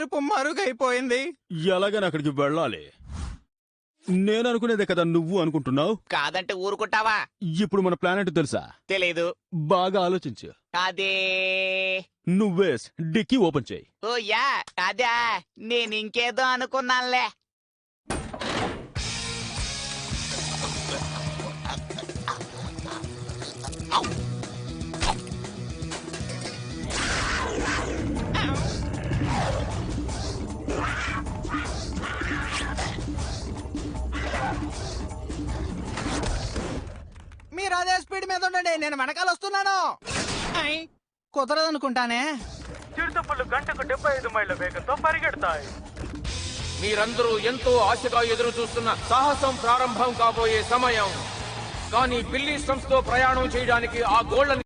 ఎరుపు మరుగైపోయింది. ఎలాగని అక్కడికి వెళ్ళాలి? నేను అనుకునేదే కదా నువ్వు అనుకుంటున్నావు. కాదంటే ఊరుకుంటావా? ఇప్పుడు మన ప్లాన్ ఏంటో తెలుసా? తెలీదు. బాగా ఆలోచించు. అదే నువ్వే డిక్కీ ఓపెన్ చేయి. ఓ యా అదే, నేను ఇంకేదో అనుకున్నానులే. మీరు అదే స్పీడ్ మీద ఉండండి, నేను వెనకాల వస్తున్నాను. కుదరదనుకుంటానే. చిరుతపులు గంటకు 75 మైళ్ళ వేగంతో పరిగెడతాయి. మీరందరూ ఎంతో ఆశగా ఎదురు చూస్తున్న సాహసం ప్రారంభం కాబోయే సమయం. కానీ బిల్లీ స్టంప్స్ తో ప్రయాణం చేయడానికి ఆ గోళ్లని